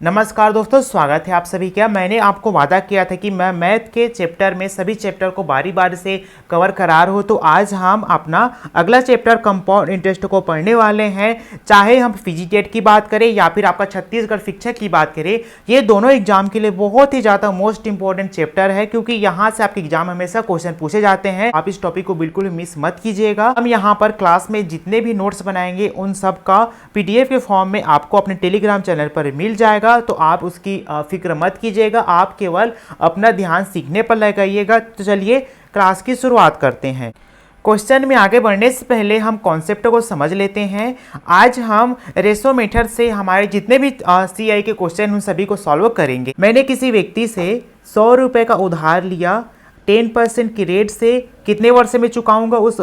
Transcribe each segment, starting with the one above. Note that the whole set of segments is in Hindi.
नमस्कार दोस्तों, स्वागत है आप सभी का। मैंने आपको वादा किया था कि मैं मैथ के चैप्टर में सभी चैप्टर को बारी बारी से कवर करा रहा हूँ। तो आज हम अपना अगला चैप्टर कंपाउंड इंटरेस्ट को पढ़ने वाले हैं। चाहे हम फिजिटेट की बात करें या फिर आपका छत्तीसगढ़ शिक्षक की बात करें, ये दोनों एग्जाम के लिए बहुत ही ज़्यादा मोस्ट इंपॉर्टेंट चैप्टर है, क्योंकि यहाँ से आपके एग्जाम हमेशा क्वेश्चन पूछे जाते हैं। आप इस टॉपिक को बिल्कुल मिस मत कीजिएगा। हम यहाँ पर क्लास में जितने भी नोट्स बनाएंगे उन सब का PDF के फॉर्म में आपको अपने टेलीग्राम चैनल पर मिल जाएगा। तो आप उसकी फिक्र मत कीजिएगा, आप केवल अपना ध्यान सीखने पर लगाइएगा। तो चलिए क्लास की शुरुआत करते हैं। क्वेश्चन में आगे बढ़ने से पहले हम कॉन्सेप्ट को समझ लेते हैं। आज हम रेशो मेथड से हमारे जितने भी CI के क्वेश्चन उन सभी को सॉल्व करेंगे। मैंने किसी व्यक्ति से 100 रुपये का उधार लिया, 10% की रेट से कितने वर्ष में चुकाऊंगा, उस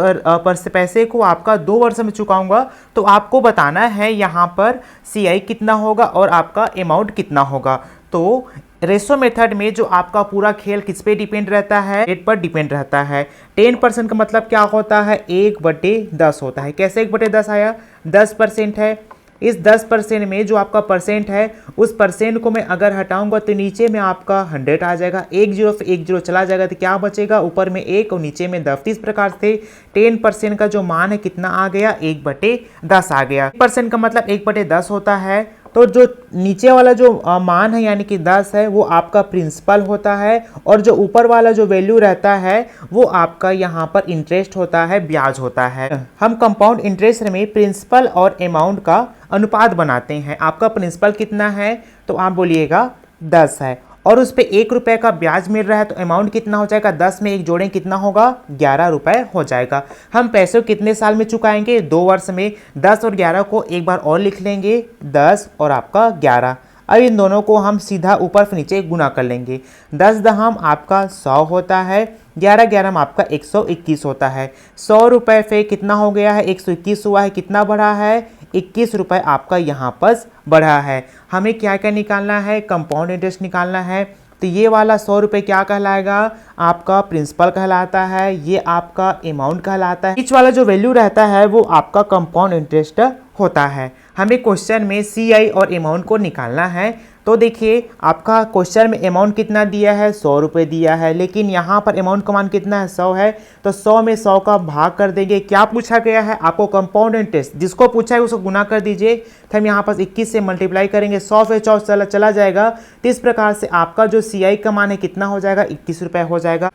पैसे को आपका 2 वर्ष में चुकाऊंगा। तो आपको बताना है यहाँ पर CI कितना होगा और आपका अमाउंट कितना होगा। तो रेशो मेथड में जो आपका पूरा खेल किस पे डिपेंड रहता है, रेट पर डिपेंड रहता है। 10% का मतलब क्या होता है, 1/10 होता है। कैसे 1/10 आया, 10% है। इस 10% में जो आपका परसेंट है, उस परसेंट को मैं अगर हटाऊंगा तो नीचे में आपका 100 आ जाएगा। 1 0 से 1 0 चला जाएगा तो क्या बचेगा, ऊपर में 1 और नीचे में 10। इस प्रकार से 10% का जो मान है कितना आ गया, 1/10 आ गया। परसेंट का मतलब 1/10 होता है। तो जो नीचे वाला जो मान है यानी कि 10 है, वो आपका प्रिंसिपल होता है, और जो ऊपर वाला जो वैल्यू रहता है वो आपका यहाँ पर इंटरेस्ट होता है, ब्याज होता है। हम कंपाउंड इंटरेस्ट में प्रिंसिपल और अमाउंट का अनुपात बनाते हैं। आपका प्रिंसिपल कितना है, तो आप बोलिएगा 10 है, और उस पर 1 रुपये का ब्याज मिल रहा है, तो अमाउंट कितना हो जाएगा, 10 में 1 जोड़ें कितना होगा, 11 रुपये हो जाएगा। हम पैसे कितने साल में चुकाएंगे, 2 वर्ष में। 10 और 11 को एक बार और लिख लेंगे, 10 और आपका 11। अब इन दोनों को हम सीधा ऊपर से नीचे गुना कर लेंगे। 10 दहम आपका 100 होता है, 11 11 आपका 121 होता है। 100 रुपये से कितना हो गया है, 121 हुआ है, कितना बढ़ा है, 21 रुपये आपका यहाँ पर बढ़ा है। हमें क्या क्या निकालना है, कंपाउंड इंटरेस्ट निकालना है। तो ये वाला 100 रुपये क्या कहलाएगा, आपका प्रिंसिपल कहलाता है, ये आपका अमाउंट कहलाता है। बीच वाला जो वैल्यू रहता है वो आपका कंपाउंड इंटरेस्ट होता है। हमें क्वेश्चन में CI और अमाउंट को निकालना है। तो देखिए आपका क्वेश्चन में अमाउंट कितना दिया है, 100 रुपये दिया है, लेकिन यहाँ पर अमाउंट का मान कितना है, 100 है। तो 100 में 100 का भाग कर देंगे। क्या पूछा गया है आपको, कंपाउंड इंटरेस्ट। जिसको पूछा है उसको गुना कर दीजिए। तो हम यहाँ पर 21 से मल्टीप्लाई करेंगे, 100 से 100 चला जाएगा। तो इस प्रकार से आपका जो CI का मान है कितना हो जाएगा, 21 रुपये हो जाएगा।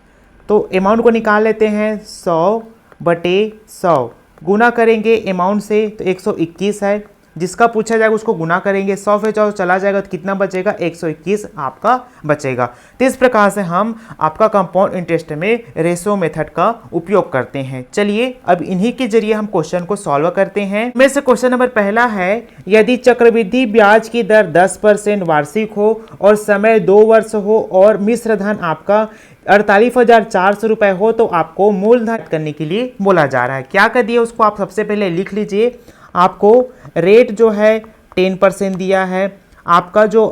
तो अमाउंट को निकाल लेते हैं, 100/100 गुना करेंगे अमाउंट से, तो 121 है। जिसका पूछा जाएगा उसको गुना करेंगे, 100 से 100 चला जाएगा तो कितना बचेगा, 121 आपका बचेगा। तो इस प्रकार से हम आपका कंपाउंड इंटरेस्ट में रेशो मेथड का उपयोग करते हैं। चलिए अब इन्हीं के जरिए हम क्वेश्चन को सॉल्व करते हैं। में से क्वेश्चन नंबर पहला है, यदि चक्रवृद्धि ब्याज की दर 10% वार्षिक हो और समय 2 वर्ष हो और मिश्र धन आपका 48,400 रुपये हो, तो आपको मूलधन करने के लिए बोला जा रहा है। क्या कर दिया उसको आप सबसे पहले लिख लीजिए। आपको रेट जो है 10% दिया है, आपका जो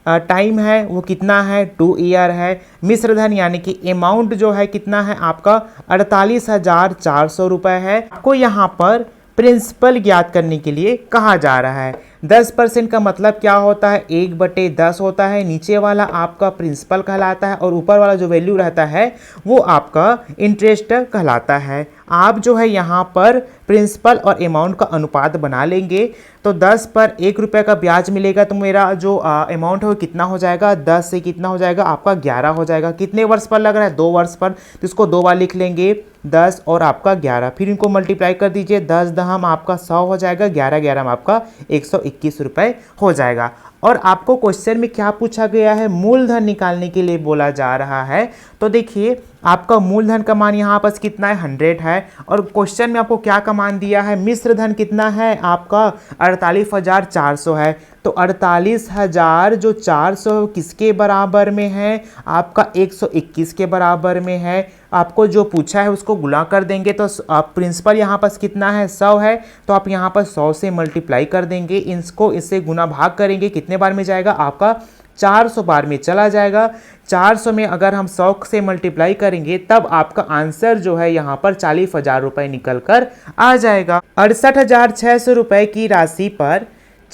टाइम है वो कितना है, 2 ईयर है। मिश्र धन यानी कि अमाउंट जो है कितना है आपका 48,400 रुपये है। आपको यहाँ पर प्रिंसिपल ज्ञात करने के लिए कहा जा रहा है। 10% का मतलब क्या होता है, 1/10 होता है। नीचे वाला आपका प्रिंसिपल कहलाता है और ऊपर वाला जो वैल्यू रहता है वो आपका इंटरेस्ट कहलाता है। आप जो है यहाँ पर प्रिंसिपल और अमाउंट का अनुपात बना लेंगे। तो 10 पर 1 रुपये का ब्याज मिलेगा, तो मेरा जो अमाउंट है वो कितना हो जाएगा, 10 से कितना हो जाएगा आपका 11 हो जाएगा। कितने वर्ष पर लग रहा है, 2 वर्ष पर, तो इसको 2 बार लिख लेंगे, 10 और आपका 11। फिर इनको मल्टीप्लाई कर दीजिए, 10 दहम आपका 100 हो जाएगा, 11 11 आपका 121 रुपये हो जाएगा। और आपको क्वेश्चन में क्या पूछा गया है, मूलधन निकालने के लिए बोला जा रहा है। तो देखिए आपका मूलधन का मान यहाँ पर कितना है, 100 है, और क्वेश्चन में आपको क्या का मान दिया है, मिश्र धन कितना है आपका 48,400 है। तो 48,000 जो 400 किसके बराबर में है, आपका 121 के बराबर में है। आपको जो पूछा है उसको गुणा कर देंगे। तो आप प्रिंसिपल यहाँ पर कितना है, 100 है, तो आप यहाँ पर 100 से मल्टीप्लाई कर देंगे। इसको इससे गुना भाग करेंगे, कितने बार में जाएगा आपका 400 बार में चला जाएगा। 400 में अगर हम 100 से मल्टीप्लाई करेंगे तब आपका आंसर जो है यहाँ पर 40,000 रुपये निकल कर आ जाएगा। 68,600 रुपये की राशि पर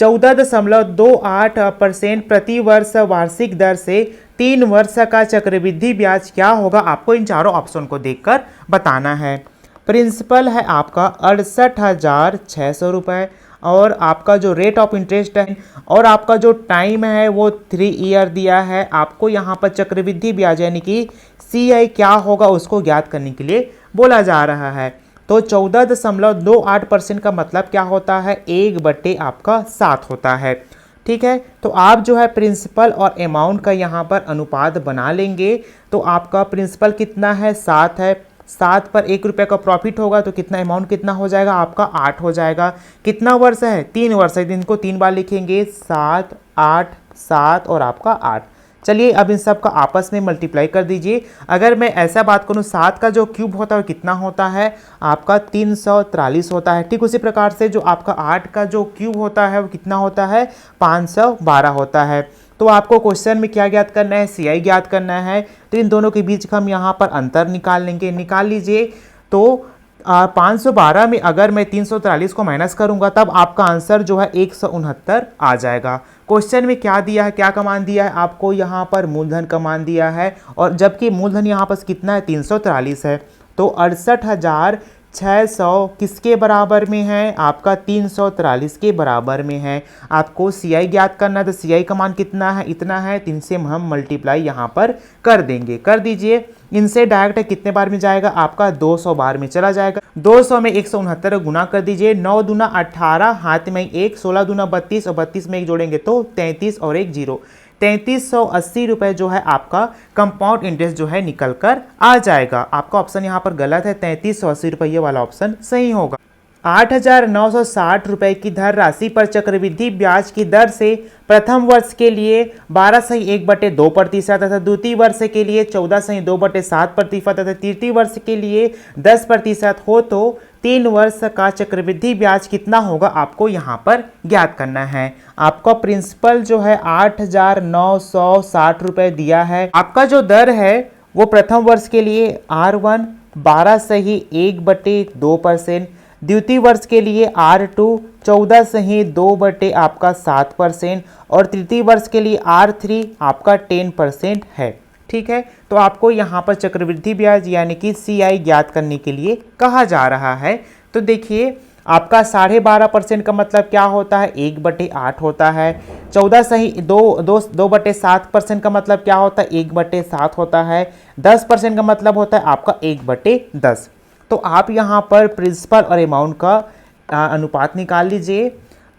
14.28% प्रति वर्ष वार्षिक दर से 3 वर्ष का चक्रवृद्धि ब्याज क्या होगा, आपको इन चारों ऑप्शन को देखकर बताना है। प्रिंसिपल है आपका 68,600 रुपये और आपका जो रेट ऑफ इंटरेस्ट है और आपका जो टाइम है वो 3 ईयर दिया है। आपको यहाँ पर चक्रवृद्धि ब्याज यानी कि CI क्या होगा उसको ज्ञात करने के लिए बोला जा रहा है। तो 14.28% का मतलब क्या होता है, 1/7 आपका 7 होता है। ठीक है, तो आप जो है प्रिंसिपल और अमाउंट का यहाँ पर अनुपात बना लेंगे। तो आपका प्रिंसिपल कितना है, 7 है, 7 पर 1 रुपये का प्रॉफिट होगा तो कितना अमाउंट कितना हो जाएगा आपका, 8 हो जाएगा। कितना वर्ष है, 3 वर्ष है, इनको 3 बार लिखेंगे, 7 8 7 और आपका 8। चलिए अब इन सब का आपस में मल्टीप्लाई कर दीजिए। अगर मैं ऐसा बात करूं 7 का जो क्यूब होता है कितना होता है आपका 343 होता है। ठीक उसी प्रकार से जो आपका 8 का जो क्यूब होता है वो कितना होता है 512 होता है। तो आपको क्वेश्चन में क्या ज्ञात करना है, CI ज्ञात करना है। तो इन दोनों के बीच का हम यहाँ पर अंतर निकाल लेंगे, निकाल लीजिए। तो 512 में अगर मैं 343 को माइनस करूंगा तब आपका आंसर जो है 169 आ जाएगा। क्वेश्चन में क्या दिया है, क्या कमान दिया है आपको, यहाँ पर मूलधन कमान दिया है और जबकि मूलधन यहाँ पर कितना है 343 है। तो 68,600 किसके बराबर में है आपका 343 के बराबर में है। आपको CI ज्ञात करना है तो CI का मान कितना है, इतना है, 3 से हम मल्टीप्लाई यहाँ पर कर देंगे, कर दीजिए। इनसे डायरेक्ट कितने बार में जाएगा आपका 200 बार में चला जाएगा। 200 में 169 गुना कर दीजिए, 9 दूना 18, हाथ में 1, 16 दूना 32 और 32 में 1 जोड़ेंगे तो 33 और 1 0, 3380 रुपये जो है आपका कंपाउंड इंटरेस्ट जो है निकल कर आ जाएगा। आपका ऑप्शन यहाँ पर गलत है, 3380 रुपये ये वाला ऑप्शन सही होगा। 8,960 रुपये की धन राशि पर चक्रवृद्धि ब्याज की दर से प्रथम वर्ष के लिए 12.1/2% तथा द्वितीय वर्ष के लिए 14.2/7% तथा तृतीय वर्ष के लिए 10% हो तो 3 वर्ष का चक्रवृद्धि ब्याज कितना होगा आपको यहाँ पर ज्ञात करना है। आपका प्रिंसिपल जो है 8,960 रुपये दिया है। आपका जो दर है वो प्रथम वर्ष के लिए R1 12.1/2%, द्वितीय वर्ष के लिए R2 14.2 आपका 7% और तृतीय वर्ष के लिए R3 आपका 10% है। ठीक है, तो आपको यहाँ पर चक्रवृद्धि ब्याज यानी कि CI ज्ञात करने के लिए कहा जा रहा है। तो देखिए आपका 12.5% का मतलब क्या होता है, 1/8 होता है। 2.7% का मतलब क्या होता है, 1/7 होता है। 10% का मतलब होता है आपका 1/10। तो आप यहाँ पर प्रिंसिपल और अमाउंट का अनुपात निकाल लीजिए।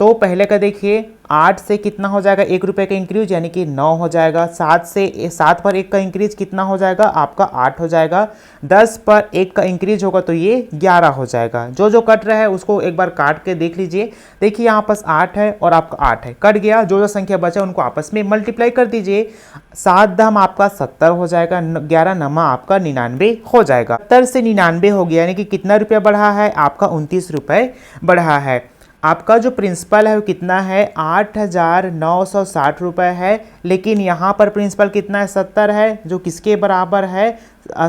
तो पहले का देखिए 8 से कितना हो जाएगा 1 रुपये का इंक्रीज यानी कि 9 हो जाएगा। 7 पर 1 का इंक्रीज कितना हो जाएगा आपका 8 हो जाएगा। 10 पर 1 का इंक्रीज होगा तो ये 11 हो जाएगा। जो जो कट रहा है उसको एक बार काट के देख लीजिए। देखिए यहाँ पास 8 है और आपका 8 है, कट गया। जो जो संख्या बचा उनको आपस में मल्टीप्लाई कर दीजिए। 7 दम आपका 70 हो जाएगा, 11 नमा आपका 99 हो जाएगा। 70 से 99 हो गया यानी कि कितना रुपया बढ़ा है आपका 29 रुपये बढ़ा है। आपका जो प्रिंसिपल है वो कितना है 8,960 रुपये है, लेकिन यहाँ पर प्रिंसिपल कितना है 70 है, जो किसके बराबर है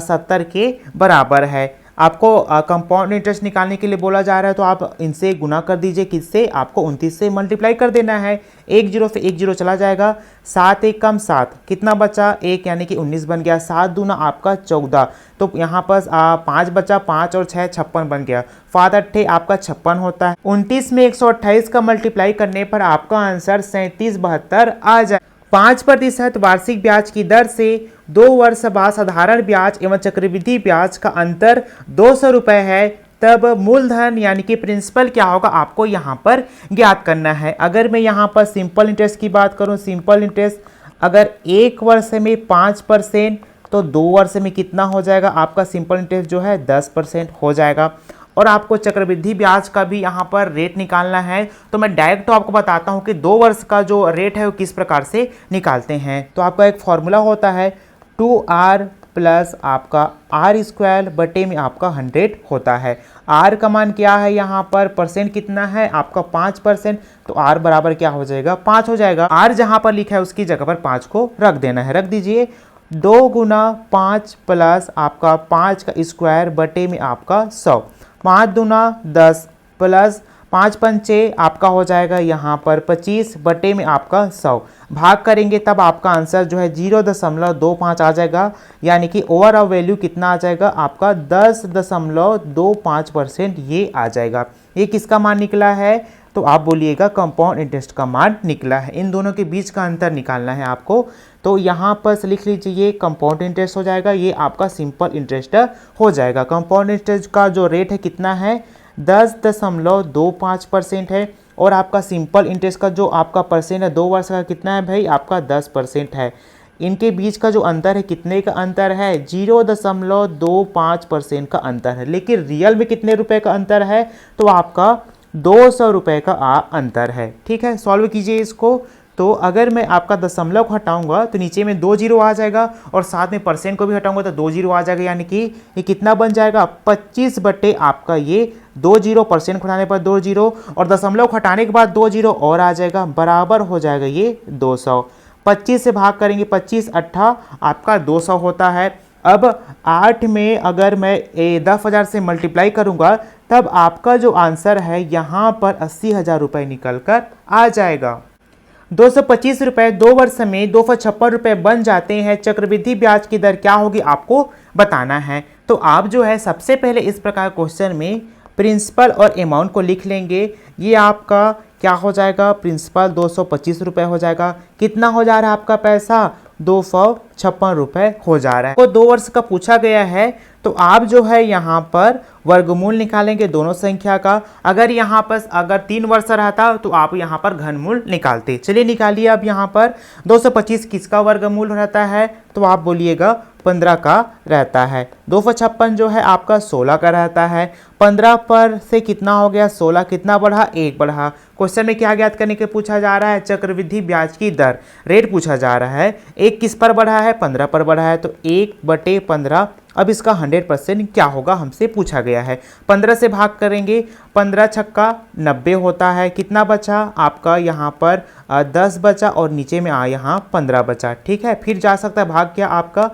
70 के बराबर है। आपको कंपाउंड इंटरेस्ट निकालने के लिए बोला जा रहा है तो आप इनसे गुना कर दीजिए, किससे आपको 29 से मल्टीप्लाई कर देना है। 1 0 से 1 0 चला जाएगा। 7 1 कम 7 कितना बचा 1 यानी कि 19 बन गया। 7 दूना आपका 14, तो यहाँ पर 5 बचा, 5 और 6 56 बन गया। 5 8 आपका 56 होता है। 29 में 128 का मल्टीप्लाई करने पर आपका आंसर 3772 आ जाए। 5% वार्षिक ब्याज की दर से 2 वर्ष बाद साधारण ब्याज एवं चक्रवृद्धि ब्याज का अंतर 200 रुपये है, तब मूलधन यानी कि प्रिंसिपल क्या होगा आपको यहाँ पर ज्ञात करना है। अगर मैं यहाँ पर सिंपल इंटरेस्ट की बात करूँ, सिंपल इंटरेस्ट अगर 1 वर्ष में 5% तो 2 वर्ष में कितना हो जाएगा आपका सिंपल इंटरेस्ट जो है 10% हो जाएगा। और आपको चक्रवृद्धि ब्याज का भी यहाँ पर रेट निकालना है, तो मैं डायरेक्ट तो आपको बताता हूँ कि 2 वर्ष का जो रेट है वो किस प्रकार से निकालते हैं। तो आपका एक फॉर्मूला होता है 2R प्लस आपका R² बटे में आपका 100 होता है। R का मान क्या है यहाँ पर, परसेंट कितना है आपका 5%, तो R बराबर क्या हो जाएगा 5 हो जाएगा। R जहाँ पर लिखा है उसकी जगह पर 5 को रख देना है, रख दीजिए। 2 गुना 5 प्लस आपका 5 का स्क्वायर बटे में आपका 100, 5 दूना 10 प्लस 5 पंचे आपका हो जाएगा यहाँ पर 25 बटे में आपका 100 भाग करेंगे तब आपका आंसर जो है 0.25 आ जाएगा, यानी कि ओवरऑल वैल्यू कितना आ जाएगा आपका 10.25% ये आ जाएगा। ये किसका मान निकला है? तो आप बोलिएगा कंपाउंड इंटरेस्ट का मान निकला है। इन दोनों के बीच का अंतर निकालना है आपको, तो यहाँ पर से लिख लीजिए ये कंपाउंड इंटरेस्ट हो जाएगा, ये आपका सिंपल इंटरेस्ट हो जाएगा। कंपाउंड इंटरेस्ट का जो रेट है कितना है 10.25% है, और आपका सिंपल इंटरेस्ट का जो आपका परसेंट है 2 वर्ष का कितना है भाई आपका 10% है। इनके बीच का जो अंतर है कितने का अंतर है 0.25% का अंतर है, लेकिन रियल में कितने रुपए का अंतर है तो आपका 200 रुपये का अंतर है। ठीक है, सॉल्व कीजिए इसको। तो अगर मैं आपका दशमलव को हटाऊंगा तो नीचे में 2 जीरो आ जाएगा, और साथ में परसेंट को भी हटाऊंगा तो 2 जीरो आ जाएगा, यानी कि ये कितना बन जाएगा 25 बटे आपका ये 2 जीरो, परसेंट को हटाने पर 2 जीरो और दशमलव को हटाने के बाद 2 जीरो और आ जाएगा, बराबर हो जाएगा ये 200। 25 से भाग करेंगे 25 अट्ठा आपका 200 होता है। अब 8 में अगर मैं 10,000 से मल्टीप्लाई करूंगा तब आपका जो आंसर है यहाँ पर 80,000 रुपये निकल कर आ जाएगा। 225 रुपये 2 वर्ष में 256 रुपये बन जाते हैं। चक्रवृद्धि ब्याज की दर क्या होगी आपको बताना है। तो आप जो है सबसे पहले इस प्रकार क्वेश्चन में प्रिंसिपल और अमाउंट को लिख लेंगे। ये आपका क्या हो जाएगा, प्रिंसिपल 225 रुपये हो जाएगा। कितना हो जा रहा है आपका पैसा 256 रुपये हो जा रहा है। तो 2 वर्ष का पूछा गया है, तो आप जो है यहाँ पर वर्गमूल निकालेंगे दोनों संख्या का। अगर यहाँ पर अगर 3 वर्ष रहता तो आप यहाँ पर घनमूल निकालते। चलिए निकालिए। अब यहाँ पर 225 किसका वर्गमूल रहता है तो आप बोलिएगा 15 का रहता है। 256 जो है आपका 16 का रहता है। 15 पर से कितना हो गया 16, कितना बढ़ा 1 बढ़ा। क्वेश्चन में क्या ज्ञात करने के पूछा जा रहा है, चक्रवृद्धि ब्याज की दर रेट पूछा जा रहा है। 1 किस पर बढ़ा है 15 पर बढ़ा है, तो 1/15। अब इसका 100% क्या होगा हमसे पूछा गया है। 15 से भाग करेंगे, 15 छक्का 90 होता है। कितना बचा आपका यहाँ पर 10 बचा, और नीचे में यहाँ 15 बचा। ठीक है, फिर जा सकता है भाग क्या आपका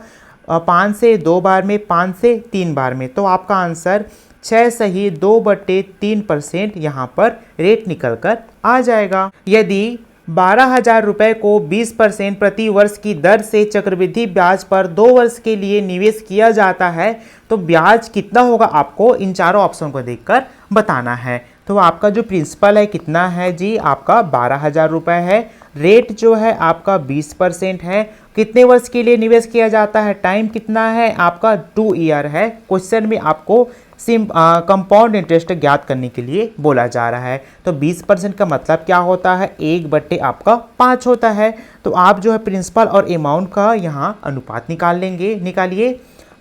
5 से 2 बार में, 5 से 3 बार में, तो आपका आंसर 6 सही 2/3% यहाँ पर रेट निकल कर आ जाएगा। यदि 12,000 रुपये को 20% प्रति वर्ष की दर से चक्रवृद्धि ब्याज पर 2 वर्ष के लिए निवेश किया जाता है तो ब्याज कितना होगा आपको इन चारों ऑप्शन को देखकर बताना है। तो आपका जो प्रिंसिपल है कितना है जी आपका 12,000 रुपये है। रेट जो है आपका 20% है। कितने वर्ष के लिए निवेश किया जाता है, टाइम कितना है आपका 2 ईयर है। क्वेश्चन में आपको कंपाउंड इंटरेस्ट ज्ञात करने के लिए बोला जा रहा है। तो 20% का मतलब क्या होता है 1/5 होता है। तो आप जो है प्रिंसिपल और अमाउंट का यहाँ अनुपात निकाल लेंगे। निकालिए।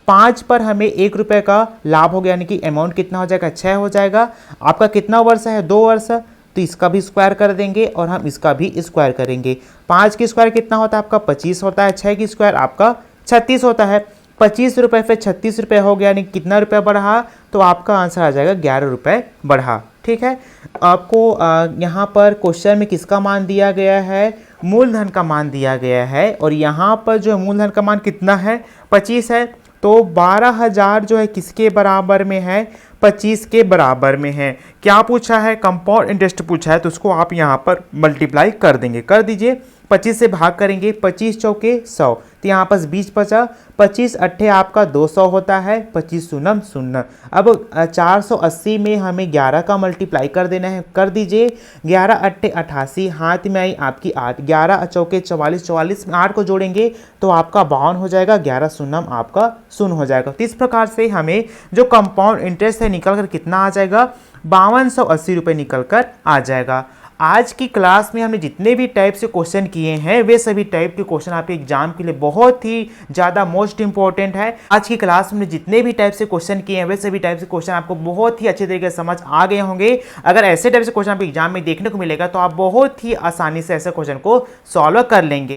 5 पर हमें 1 रुपये का लाभ हो गया, यानी कि अमाउंट कितना हो जाएगा 6 हो जाएगा। आपका कितना वर्ष है 2 वर्ष, तो इसका भी स्क्वायर कर देंगे और हम इसका भी स्क्वायर करेंगे। 5 की स्क्वायर कितना होता है आपका 25 होता है। 6 की स्क्वायर आपका 36 होता है। 25 रुपये फिर 36 रुपये हो गया, यानी कितना रुपया बढ़ा तो आपका आंसर आ जाएगा 11 रुपये बढ़ा। ठीक है, आपको यहाँ पर क्वेश्चन में किसका मान दिया गया है, मूलधन का मान दिया गया है। और यहाँ पर जो मूलधन का मान कितना है 25 है, तो 12,000 जो है किसके बराबर में है 25 के बराबर में है। क्या पूछा है कंपाउंड इंटरेस्ट पूछा है, तो उसको आप यहाँ पर मल्टीप्लाई कर देंगे। कर दीजिए। 25 से भाग करेंगे, 25 चौके 100, तो यहाँ पर 20 बचा। 25 अट्ठे आपका 200 होता है। 25 शून्य 0। अब 480 में हमें 11 का मल्टीप्लाई कर देना है। कर दीजिए। 11 अट्ठे 88, हाथ में आई आपकी 8। 11 चौके 44, 44 में 8 को जोड़ेंगे तो आपका 52 हो जाएगा। 11 शून्य आपका 0 हो जाएगा। तो इस प्रकार से हमें जो कंपाउंड इंटरेस्ट है निकल कर कितना आ जाएगा 5280 रुपये निकल कर आ जाएगा। आज की क्लास में हमने जितने भी टाइप से क्वेश्चन किए हैं वे सभी टाइप के क्वेश्चन आपके एग्जाम के लिए बहुत ही ज़्यादा मोस्ट इंपॉर्टेंट है। आज की क्लास में जितने भी टाइप से क्वेश्चन किए हैं वे सभी टाइप से क्वेश्चन आपको बहुत ही अच्छे तरीके से समझ आ गए होंगे। अगर ऐसे टाइप से क्वेश्चन आपके एग्जाम में देखने को मिलेगा तो आप बहुत ही आसानी से ऐसे क्वेश्चन को सॉल्व कर लेंगे।